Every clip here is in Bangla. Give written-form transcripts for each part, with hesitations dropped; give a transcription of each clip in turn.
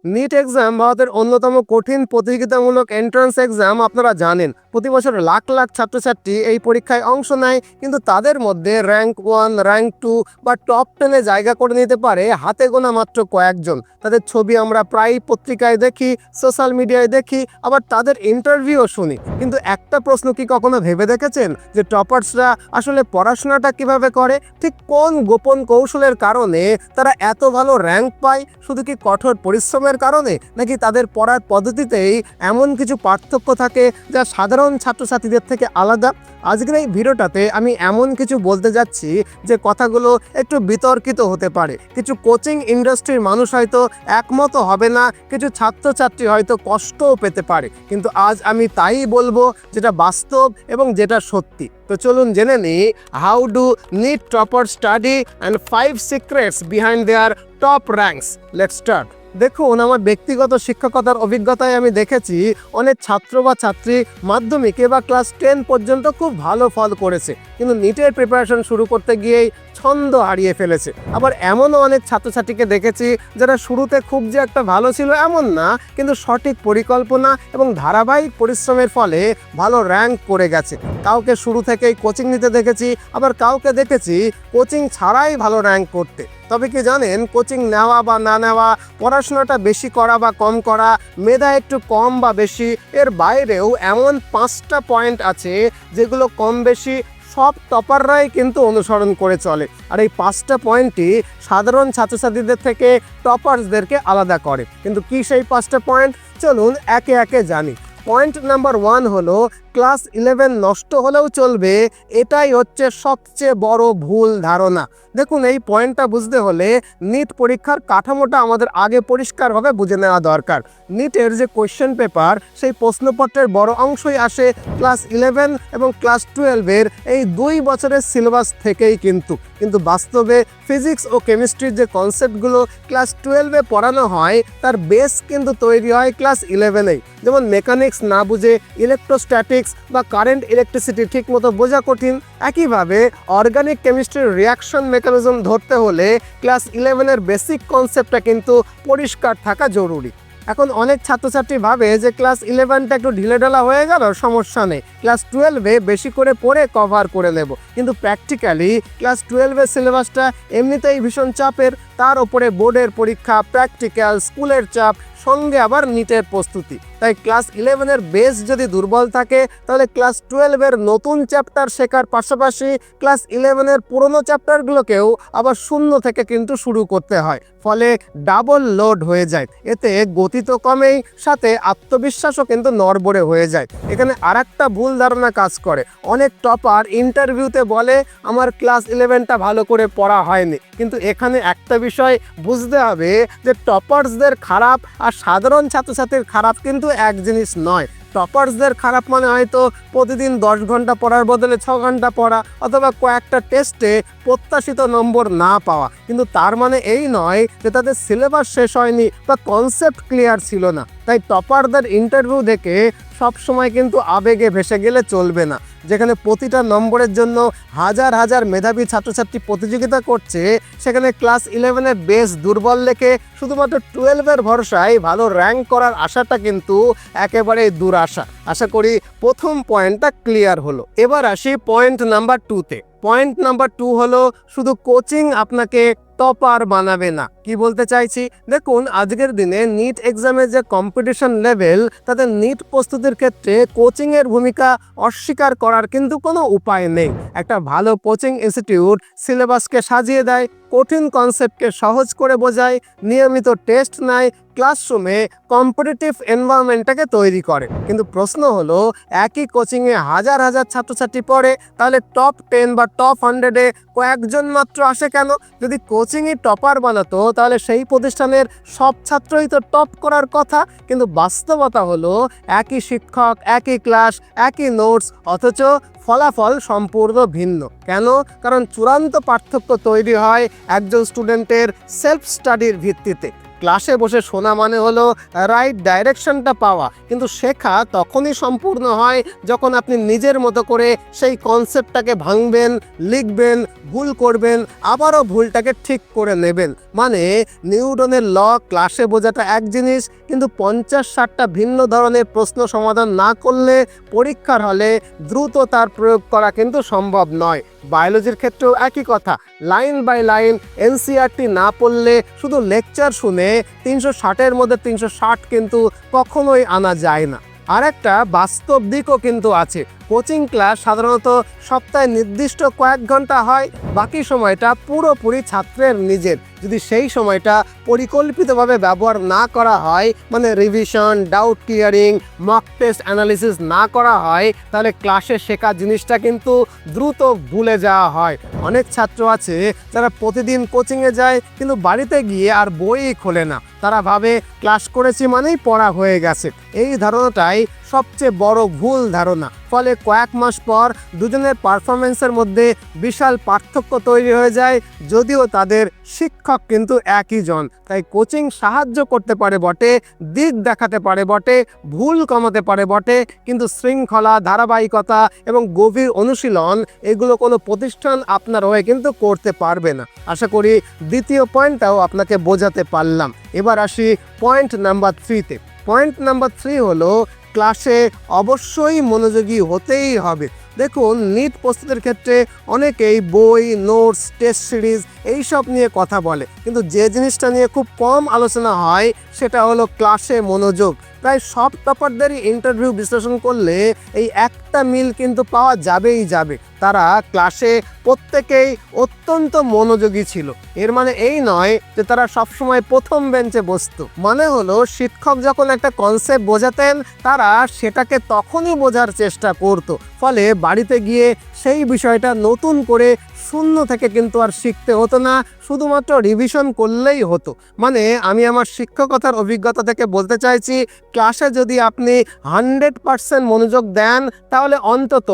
নিট এক্সাম ভারতের অন্যতম কঠিন প্রতিযোগিতামূলক এন্ট্রান্স এক্সাম। আপনারা জানেন প্রতি বছর লাখ লাখ ছাত্রছাত্রী এই পরীক্ষায় অংশ নেয়, কিন্তু তাদের মধ্যে র্যাঙ্ক 1, র্যাঙ্ক 2 বা টপ 10-এ জায়গা করে নিতে পারে হাতে গোনা মাত্র কয়েকজন। তাদের ছবি আমরা প্রায়ই পত্রিকায় দেখি, সোশ্যাল মিডিয়ায় দেখি, আবার তাদের ইন্টারভিউও শুনি। কিন্তু একটা প্রশ্ন কি কখনো ভেবে দেখেছেন যে টপার্সরা আসলে পড়াশোনাটা কিভাবে করে? ঠিক কোন গোপন কৌশলের কারণে তারা এত ভালো র্যাঙ্ক পায়? শুধু কি কঠোর পরিশ্রমের কারণে, নাকি তাদের পড়ার পদ্ধতিতেই এমন কিছু পার্থক্য থাকে যা সাধারণ ছাত্রছাত্রীদের থেকে আলাদা? আজকের এই ভিডিওটাতে আমি এমন কিছু বলতে যাচ্ছি যে কথাগুলো একটু বিতর্কিত হতে পারে। কিছু কোচিং ইন্ডাস্ট্রির মানুষ হয়তো একমত হবে না, কিছু ছাত্রছাত্রী হয়তো কষ্টও পেতে পারে, কিন্তু আজ আমি তাই বলবো যেটা বাস্তব এবং যেটা সত্যি। তো চলুন জেনে নিই how do NEET topper study and 5 secrets behind their top ranks. Let's start. দেখুন, আমার ব্যক্তিগত শিক্ষকতার অভিজ্ঞতায় আমি দেখেছি অনেক ছাত্র বা ছাত্রী মাধ্যমিকে বা ক্লাস 10 পর্যন্ত খুব ভালো ফল করেছে, কিন্তু নিটের প্রিপারেশন শুরু করতে গিয়েই ছন্দ হারিয়ে ফেলেছে। আবার এমনও অনেক ছাত্রছাত্রীকে দেখেছি যারা শুরুতে খুব যে একটা ভালো ছিল এমন না, কিন্তু সঠিক পরিকল্পনা এবং ধারাবাহিক পরিশ্রমের ফলে ভালো র্যাঙ্ক করে গেছে। কাউকে শুরু থেকেই কোচিং নিতে দেখেছি, আবার কাউকে দেখেছি কোচিং ছাড়াই ভালো র্যাঙ্ক করতে। তবে কি জানেন, কোচিং নেওয়া বা না নেওয়া, পড়াশোনাটা বেশি করা বা কম করা, মেধা একটু কম বা বেশি, এর বাইরেও এমন 5টা পয়েন্ট আছে যেগুলো কম বেশি সব টপাররাই কিন্তু অনুসরণ করে চলে। আর এই 5টা পয়েন্টই সাধারণ ছাত্রছাত্রীদের থেকে টপার্সদেরকে আলাদা করে। কিন্তু কি সেই 5টা পয়েন্ট? চলুন একে একে জানি। পয়েন্ট নাম্বার 1 হলো ক্লাস 11 নষ্ট হলেও চলবে। এটাই হচ্ছে সবচেয়ে বড় ভুল ধারণা। দেখুন, এই পয়েন্টটা বুঝতে হলে নিট পরীক্ষার কাঠামোটা আমাদের আগে পরিষ্কারভাবে বুঝে নেওয়া দরকার। নিটের যে কোয়েশ্চেন পেপার, সেই প্রশ্নপত্রের বড় অংশই আসে ক্লাস 11 এবং ক্লাস 12-এর এই 2 বছরের সিলেবাস থেকেই। কিন্তু বাস্তবে ফিজিক্স ও কেমিস্ট্রির যে কনসেপ্টগুলো ক্লাস 12-এ পড়ানো হয় তার বেস কিন্তু তৈরি হয় ক্লাস 11-এই। যেমন মেকানিক্স না বুঝে ইলেকট্রোস্ট্যাটিক্স বা কারেন্ট ইলেকট্রিসিটি ঠিক মতো বোঝা কঠিন। একইভাবে অর্গানিক কেমিস্ট্রির রিয়াকশন মেকানিজম ধরতে হলে ক্লাস 11-এর বেসিক কনসেপ্টটা কিন্তু পরিষ্কার থাকা জরুরি। এখন অনেক ছাত্রছাত্রী ভাবে যে ক্লাস 11টা একটু ঢিলেঢালা হয়ে গেল, সমস্যা নেই, ক্লাস 12-এ বেশি করে পড়ে কভার করে নেব। কিন্তু প্র্যাকটিক্যালি ক্লাস 12-এর সিলেবাসটা এমনিতেই ভীষণ চাপের, তার ওপরে বোর্ডের পরীক্ষা, প্র্যাকটিক্যাল, স্কুলের চাপ, সঙ্গে আবার নিটের প্রস্তুতি। তাই ক্লাস 11-এর বেস যদি দুর্বল থাকে তাহলে ক্লাস 12-এর নতুন চ্যাপ্টার শেখার পাশাপাশি ক্লাস 11-এর পুরনো চ্যাপ্টারগুলোকেও আবার শূন্য থেকে কিন্তু শুরু করতে হয়, ফলে ডাবল লোড হয়ে যায়। এতে গতি তো কমেই, সাথে আত্মবিশ্বাসও কিন্তু নড়বড়ে হয়ে যায়। এখানে আরেকটা ভুল ধারণা কাজ করে। অনেক টপার ইন্টারভিউতে বলে আমার ক্লাস 11টা ভালো করে পড়া হয়নি। কিন্তু এখানে একটা বিষয় বুঝতে হবে যে টপার্সদের খারাপ আর সাধারণ ছাত্রছাত্রীর খারাপ কিন্তু এক জিনিস নয়। টপার্সদের খারাপ মানে হয়তো প্রতিদিন 10 ঘন্টা পড়ার বদলে 6 ঘন্টা পড়া, অথবা কয়েকটা টেস্টে প্রত্যাশিত নম্বর না পাওয়া। কিন্তু তার মানে এই নয় যে তাদের সিলেবাস শেষ হয়নি বা কনসেপ্ট ক্লিয়ার ছিল না। তাই টপারদের ইন্টারভিউ দেখে সবসময় কিন্তু আবেগে ভেসে গেলে চলবে না। যেখানে প্রতিটা নম্বরের জন্য হাজার হাজার মেধাবী ছাত্রছাত্রী প্রতিযোগিতা করছে, সেখানে ক্লাস 11-এর বেস দুর্বল রেখে শুধুমাত্র 12-এর ভরসায় ভালো র্যাঙ্ক করার আশাটা কিন্তু একেবারেই দুরাশা। আশা করি প্রথম পয়েন্টটা ক্লিয়ার হলো। এবার আসি পয়েন্ট নাম্বার 2-তে। পয়েন্ট নাম্বার 2 হলো শুধু কোচিং আপনাকে টপার বানাবে না। কি বলতে চাইছি? দেখুন, আজকের দিনে নিট এক্সামের যে কম্পিটিশন লেভেল, তাতে নিট প্রস্তুতির ক্ষেত্রে কোচিংয়ের ভূমিকা অস্বীকার করার কিন্তু কোনো উপায় নেই। একটা ভালো কোচিং ইনস্টিটিউট সিলেবাসকে সাজিয়ে দেয়, কঠিন কনসেপ্টকে সহজ করে বোঝায়, নিয়মিত টেস্ট নেয়, ক্লাসরুমে কম্পিটিটিভ এনভায়রনমেন্টটাকে তৈরি করে। কিন্তু প্রশ্ন হলো, একই কোচিংয়ে হাজার হাজার ছাত্রছাত্রী পড়ে, তাহলে টপ 10 বা টপ 100-এ কয়েকজন মাত্র আসে কেন? যদি কোচিংই টপার বানাতো তাহলে সেই প্রতিষ্ঠানের সব ছাত্রই তো টপ করার কথা। কিন্তু বাস্তবতা হলো একই শিক্ষক, একই ক্লাস, একই নোটস, অথচ ফলাফল সম্পূর্ণ ভিন্ন। কেন? কারণ চূড়ান্ত পার্থক্য তৈরি হয় একজন স্টুডেন্টের সেলফ স্টাডির ভিত্তিতে। ক্লাসে বসে শোনা মানে হলো রাইট ডাইরেকশনটা পাওয়া, কিন্তু শেখা তখনই সম্পূর্ণ হয় যখন আপনি নিজের মতো করে সেই কনসেপ্টটাকে ভাঙবেন, লিখবেন, ভুল করবেন, আবারও ভুলটাকে ঠিক করে নেবেন। মানে নিউটনের ল ক্লাসে বোঝাটা এক জিনিস, কিন্তু 50-60টা ভিন্ন ধরনের প্রশ্ন সমাধান না করলে পরীক্ষার হলে দ্রুত তার প্রয়োগ করা কিন্তু সম্ভব নয়। বায়োলজির ক্ষেত্রেও একই কথা, লাইন বাই লাইন এনসিইআরটি না পড়লে, শুধু লেকচার শুনে 360-এর মধ্যে 360 কিন্তু কখনোই আনা যায় না। আর একটা বাস্তব দিকও কিন্তু আছে। কোচিং ক্লাস সাধারণত সপ্তাহে নির্দিষ্ট কয়েক ঘন্টা হয়, বাকি সময়টা পুরোপুরি ছাত্রের নিজের। যদি সেই সময়টা পরিকল্পিতভাবে ব্যবহার না করা হয়, মানে revision, doubt clearing, mock test analysis না করা হয়, তাহলে ক্লাসে শেখা জিনিসটা কিন্তু দ্রুত ভুলে যাওয়া হয়। অনেক ছাত্র আছে যারা প্রতিদিন কোচিংয়ে যায় কিন্তু বাড়িতে গিয়ে আর বইই খোলে না। তারা ভাবে ক্লাস করেছি মানেই পড়া হয়ে গেছে। এই ধারণাটাই সবচেয়ে বড় ভুল ধারণা। ফলে কয়েক মাস পর দুজনের পারফরমেন্সের মধ্যে বিশাল পার্থক্য তৈরি হয়ে যায়, যদিও তাদের শিক্ষক কিন্তু একই জন। তাই কোচিং সাহায্য করতে পারে বটে, দিক দেখাতে পারে বটে, ভুল কমাতে পারে বটে, কিন্তু শৃঙ্খলা, ধারাবাহিকতা এবং গভীর অনুশীলন এগুলো কোনো প্রতিষ্ঠান আপনার হয়ে কিন্তু করতে পারবে না। আশা করি দ্বিতীয় পয়েন্টটাও আপনাকে বোঝাতে পারলাম। এবার আসি পয়েন্ট নাম্বার 3-তে। পয়েন্ট নাম্বার 3 হলো ক্লাসে অবশ্যই মনোযোগী হতেই হবে। দেখুন, নিট প্রস্তুতির ক্ষেত্রে অনেকেই বই, নোটস, টেস্ট সিরিজ এইসব নিয়ে কথা বলে, কিন্তু যে জিনিসটা নিয়ে খুব কম আলোচনা হয় সেটা হলো ক্লাসে মনোযোগ। প্রায় সব টপারদেরই ইন্টারভিউ বিশ্লেষণ করলে এই একটা মিল কিন্তু পাওয়া যাবেই যাবে। তারা ক্লাসে প্রত্যেকেই অত্যন্ত মনোযোগী ছিল। এর মানে এই নয় যে তারা সবসময় প্রথম বেঞ্চে বসতো। মানে হলো শিক্ষক যখন একটা কনসেপ্ট বোঝাতেন, তারা সেটাকে তখনই বোঝার চেষ্টা করত। ফলে বাড়িতে গিয়ে সেই বিষয়টা নতুন করে শূন্য থেকে কিন্তু আর শিখতে হতো না, শুধুমাত্র রিভিশন করলেই হতো। মানে আমি আমার শিক্ষকতার অভিজ্ঞতা থেকে বলতে চাইছি, ক্লাসে যদি আপনি 100% মনোযোগ দেন, তাহলে অন্তত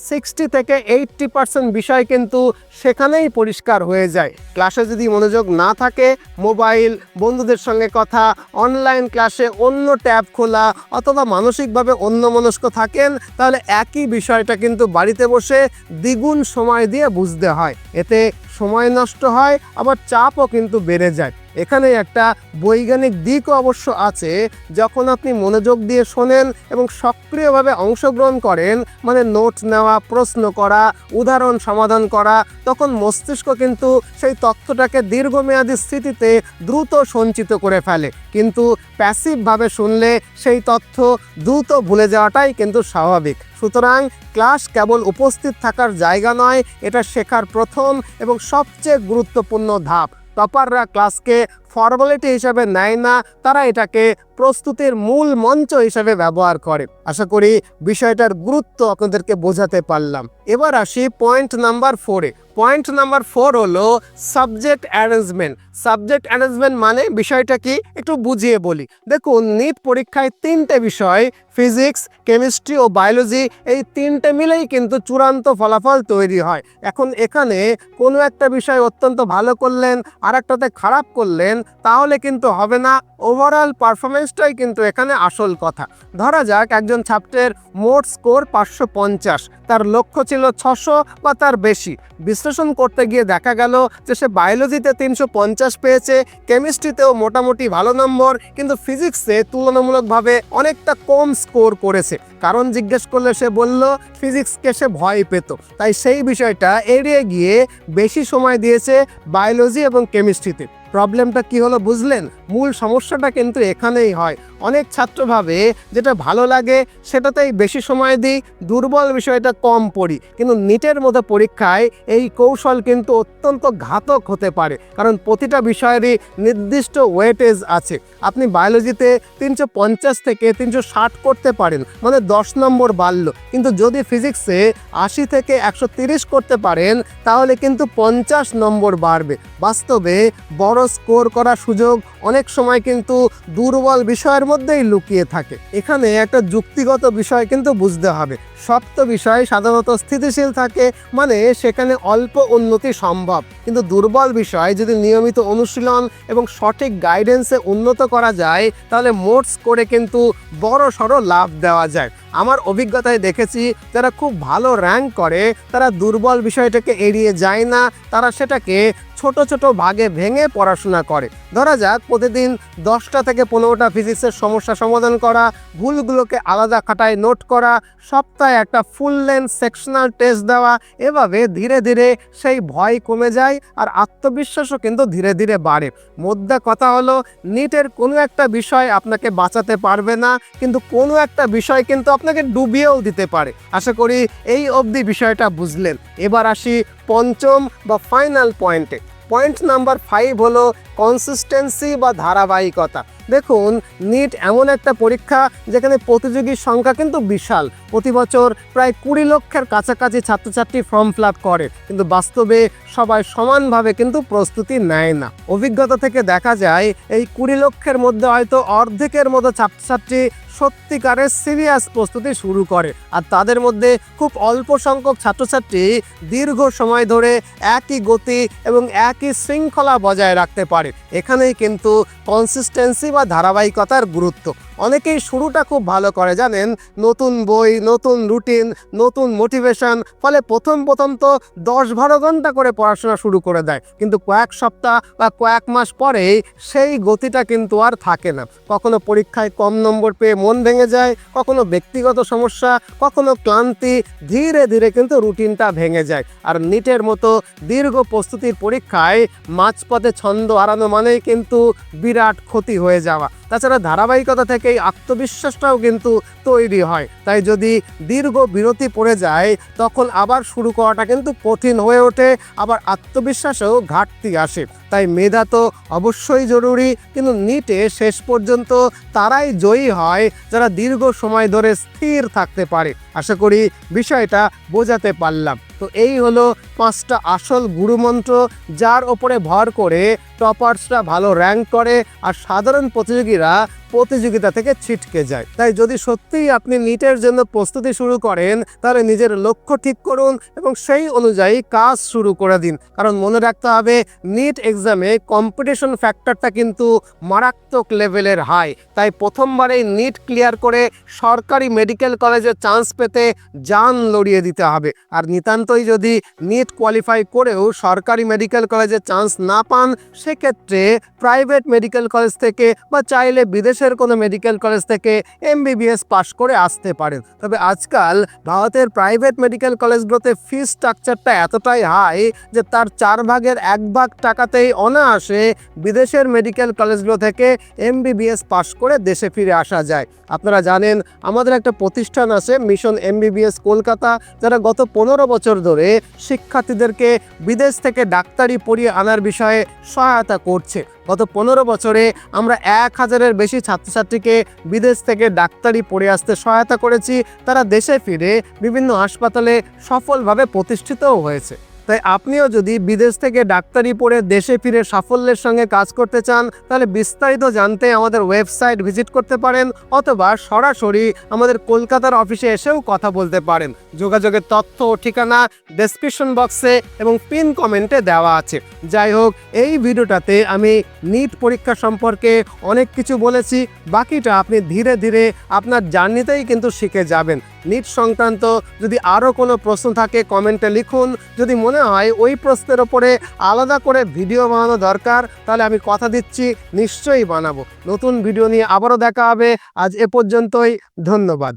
60 থেকে 80% বিষয় কিন্তু সেখানেই পরিষ্কার হয়ে যায়। ক্লাসে যদি মনোযোগ না থাকে, মোবাইল, বন্ধুদের সঙ্গে কথা, অনলাইন ক্লাসে অন্য ট্যাব খোলা অথবা মানসিকভাবে অন্যমনস্ক থাকেন, তাহলে একই বিষয়টা কিন্তু বাড়িতে বসে দ্বিগুণ সময় দিয়ে বুঝতে হয়। এতে সময় নষ্ট হয়, আবার চাপও কিন্তু বেড়ে যায়। এখানে একটা বৈজ্ঞানিক দিকও অবশ্য আছে। যখন আপনি মনোযোগ দিয়ে শোনেন এবং সক্রিয়ভাবে অংশগ্রহণ করেন, মানে নোটস নেওয়া, প্রশ্ন করা, উদাহরণ সমাধান করা, তখন মস্তিষ্ক কিন্তু সেই তথ্যটাকে দীর্ঘমেয়াদী স্মৃতিতে দ্রুত সঞ্চিত করে ফেলে। কিন্তু প্যাসিভভাবে শুনলে সেই তথ্য দ্রুত ভুলে যাওয়াটাই কিন্তু স্বাভাবিক। সুতরাং ক্লাস কেবল উপস্থিত থাকার জায়গা নয়, এটা শেখার প্রথম এবং সবচেয়ে গুরুত্বপূর্ণ ধাপ। টপাররা ক্লাসকে ফর্মালিটি হিসাবে নেয় না, তারা এটাকে প্রস্তুতির মূল মঞ্চ হিসাবে ব্যবহার করে। আশা করি বিষয়টার গুরুত্ব আপনাদেরকে বোঝাতে পারলাম। এবার আসি পয়েন্ট নাম্বার 4-এ। পয়েন্ট নাম্বার 4 হলো সাবজেক্ট অ্যারেঞ্জমেন্ট। সাবজেক্ট অ্যারেঞ্জমেন্ট মানে বিষয়টা কি একটু বুঝিয়ে বলি। দেখুন, নিট পরীক্ষায় 3টে বিষয়, ফিজিক্স, কেমিস্ট্রি ও বায়োলজি, এই 3টে মিলেই কিন্তু চূড়ান্ত ফলাফল তৈরি হয়। এখন এখানে কোনো একটা বিষয় অত্যন্ত ভালো করলেন, আর একটাতে খারাপ করলেন, তাহলে কিন্তু হবে না। ওভারঅল পারফরমেন্সটাই কিন্তু এখানে আসল কথা। ধরা যাক একজন ছাত্রের মোট স্কোর 550, তার লক্ষ্য ছিল 600 বা তার বেশি। বিশ্লেষণ করতে গিয়ে দেখা গেল যে সে বায়োলজিতে 350 পেয়েছে, কেমিস্ট্রিতেও মোটামুটি ভালো নম্বর, কিন্তু ফিজিক্সে তুলনামূলকভাবে অনেকটা কম স্কোর করেছে। কারণ জিজ্ঞেস করলে সে বলল ফিজিক্সকে সে ভয় পেত, তাই সেই বিষয়টা এড়িয়ে গিয়ে বেশি সময় দিয়েছে বায়োলজি এবং কেমিস্ট্রিতে। প্রবলেমটা কি হলো বুঝলেন? মূল সমস্যাটা কিন্তু এখানেই হয়। অনেক ছাত্র ভাবে যেটা ভালো লাগে সেটাতেই বেশি সময় দিই, দুর্বল বিষয়টা কম পড়ি। কিন্তু নিটের মতো পরীক্ষায় এই কৌশল কিন্তু অত্যন্ত ঘাতক হতে পারে, কারণ প্রতিটা বিষয়েরই নির্দিষ্ট ওয়েটেজ আছে। আপনি বায়োলজিতে 350 থেকে 360 করতে পারেন, মানে 10 নম্বর বাড়লো, কিন্তু যদি ফিজিক্সে 80 থেকে 130 করতে পারেন, তাহলে কিন্তু 50 নম্বর বাড়বে। বাস্তবে বড় বড় স্কোর করার সুযোগ অনেক সময় কিন্তু দুর্বল বিষয়ের মধ্যেই লুকিয়ে থাকে। এখানে একটা যুক্তিগত বিষয় কিন্তু বুঝতে হবে, শক্ত বিষয় সাধারণত স্থিতিশীল থাকে, মানে সেখানে অল্প উন্নতি সম্ভব, কিন্তু দুর্বল বিষয় যদি নিয়মিত অনুশীলন এবং সঠিক গাইডেন্সে উন্নত করা যায় তাহলে মোট স্কোরে কিন্তু বড় সড়ো লাভ দেওয়া যায়। আমার অভিজ্ঞতায় দেখেছি যারা খুব ভালো র্যাঙ্ক করে তারা দুর্বল বিষয়টাকে এড়িয়ে যায় না, তারা সেটাকে ছোট ছোট ভাগে ভেঙে পড়াশোনা করে। ধরা যাক প্রতিদিন 10টা থেকে 15টা ফিজিক্সের সমস্যা সমাধান করা, ভুলগুলোকে আলাদা খাতায় নোট করা, সপ্তাহে একটা ফুল লেন্থ সেকশনাল টেস্ট দেওয়া। এভাবে ধীরে ধীরে সেই ভয় কমে যায় আর আত্মবিশ্বাসও কিন্তু ধীরে ধীরে বাড়ে। মোদ্দা কথা হলো, নিটের কোনো একটা বিষয় আপনাকে বাঁচাতে পারবে না, কিন্তু কোনো একটা বিষয় কিন্তু আপনাকে ডুবিয়েও দিতে পারে। আশা করি এই অবধি বিষয়টা বুঝলেন। এবার আসি পঞ্চম বা ফাইনাল পয়েন্টে। পয়েন্ট নাম্বার 5 হলো কনসিস্টেন্সি বা ধারাবাহিকতা। দেখুন, নিট এমন একটা পরীক্ষা যেখানে প্রতিযোগীর সংখ্যা কিন্তু বিশাল। প্রতি বছর প্রায় 20 লক্ষের কাছাকাছি ছাত্রছাত্রী ফর্ম ফিল আপ করে, কিন্তু বাস্তবে সবাই সমানভাবে কিন্তু প্রস্তুতি নেয় না। অভিজ্ঞতা থেকে দেখা যায় এই 20 লক্ষের মধ্যে হয়তো অর্ধেকের মতো ছাত্রছাত্রী সত্যিকারের সিরিয়াস প্রস্তুতি শুরু করে, আর তাদের মধ্যে খুব অল্প সংখ্যক ছাত্রছাত্রী দীর্ঘ সময় ধরে একই গতি এবং একই শৃঙ্খলা বজায় রাখতে পারে। এখানেই কিন্তু কনসিস্টেন্সি বা ধারাবাহিকতার গুরুত্ব। অনেকেই শুরুটা খুব ভালো করে, জানেন, নতুন বই, নতুন রুটিন, নতুন মোটিভেশন, ফলে প্রথম তো 10-12 ঘন্টা করে পড়াশোনা শুরু করে দেয়, কিন্তু কয়েক সপ্তাহ বা কয়েক মাস পরেই সেই গতিটা কিন্তু আর থাকে না। কখনো পরীক্ষায় কম নম্বর পেয়ে মন ভেঙে যায়, কখনো ব্যক্তিগত সমস্যা, কখনো ক্লান্তি, ধীরে ধীরে কিন্তু রুটিনটা ভেঙে যায়। আর নিটের মতো দীর্ঘ প্রস্তুতির পরীক্ষায় মাঝপথে ছন্দ হারানো মানেই কিন্তু বিরাট ক্ষতি হয়ে যাওয়া। তাছাড়া ধারাবাহিকতা থেকেই আত্মবিশ্বাসটাও কিন্তু তৈরি হয়। তাই যদি দীর্ঘ বিরতি পড়ে যায় তখন আবার শুরু করাটা কিন্তু কঠিন হয়ে ওঠে, আবার আত্মবিশ্বাসেও ঘাটতি আসে। তাই মেধা তো অবশ্যই জরুরি, কিন্তু নিটে শেষ পর্যন্ত তারাই জয়ী হয় যারা দীর্ঘ সময় ধরে স্থির থাকতে পারে। আশা করি বিষয়টা বোঝাতে পারলাম। তো এই হলো 5টা আসল গুরুমন্ত্র যার ওপরে ভর করে টপার্সরা ভালো র্যাঙ্ক করে আর সাধারণ প্রতিযোগীরা প্রতিযোগিতা থেকে ছিটকে যায়। তাই যদি সত্যিই আপনি নিটের জন্য প্রস্তুতি শুরু করেন তাহলে নিজের লক্ষ্য ঠিক করুন এবং সেই অনুযায়ী কাজ শুরু করে দিন। কারণ মনে রাখতে হবে, নিট এক্সামে কম্পিটিশন ফ্যাক্টরটা কিন্তু মারাত্মক লেভেলের হাই। তাই প্রথমবারেই নিট ক্লিয়ার করে সরকারি মেডিকেল কলেজে চান্স পেতে জান লড়িয়ে দিতে হবে। আর নিতান্তই যদি নিট কোয়ালিফাই করেও সরকারি মেডিকেল কলেজে চান্স না পান, সেক্ষেত্রে প্রাইভেট মেডিকেল কলেজ থেকে বা চাইলে বিদেশের কোনো মেডিকেল কলেজ থেকে MBBS পাশ করে আসতে পারেন। তবে আজকাল ভারতের প্রাইভেট মেডিকেল কলেজগুলোতে ফিস স্ট্রাকচারটা এতটাই হাই যে তার 4 ভাগের 1 ভাগ টাকাতেই অনায়াসে বিদেশের মেডিকেল কলেজগুলো থেকে MBBS পাশ করে দেশে ফিরে আসা যায়। আপনারা জানেন আমাদের একটা প্রতিষ্ঠান আছে মিশন MBBS কলকাতা, যারা গত 15 বছর ধরে শিক্ষার্থীদেরকে বিদেশ থেকে ডাক্তারি পড়িয়ে আনার বিষয়ে সহায়তা করছে। গত 15 বছরে আমরা 1000-এর বেশি ছাত্রছাত্রীকে বিদেশ থেকে ডাক্তারি পড়ে আসতে সহায়তা করেছি। তারা দেশে ফিরে বিভিন্ন হাসপাতালে সফলভাবে প্রতিষ্ঠিতও হয়েছে। তাই আপনিও যদি বিদেশ থেকে ডাক্তারি পড়ে দেশে ফিরে সাফল্যের সঙ্গে কাজ করতে চান তাহলে বিস্তারিত জানতে আমাদের ওয়েবসাইট ভিজিট করতে পারেন, অথবা সরাসরি আমাদের কলকাতার অফিসে এসেও কথা বলতে পারেন। যোগাযোগের তথ্য ও ঠিকানা ডেসক্রিপশন বক্সে এবং পিন কমেন্টে দেওয়া আছে। যাই হোক, এই ভিডিওটাতে আমি নিট পরীক্ষা সম্পর্কে অনেক কিছু বলেছি, বাকিটা আপনি ধীরে ধীরে আপনার জার্নিতেই কিন্তু শিখে যাবেন। নিট সংক্রান্ত যদি আরও কোনো প্রশ্ন থাকে কমেন্টে লিখুন। যদি মনে হয় ওই প্রশ্নের ওপরে আলাদা করে ভিডিও বানানো দরকার তাহলে আমি কথা দিচ্ছি নিশ্চয়ই বানাবো। নতুন ভিডিও নিয়ে আবারও দেখা হবে। আজ এ পর্যন্তই, ধন্যবাদ।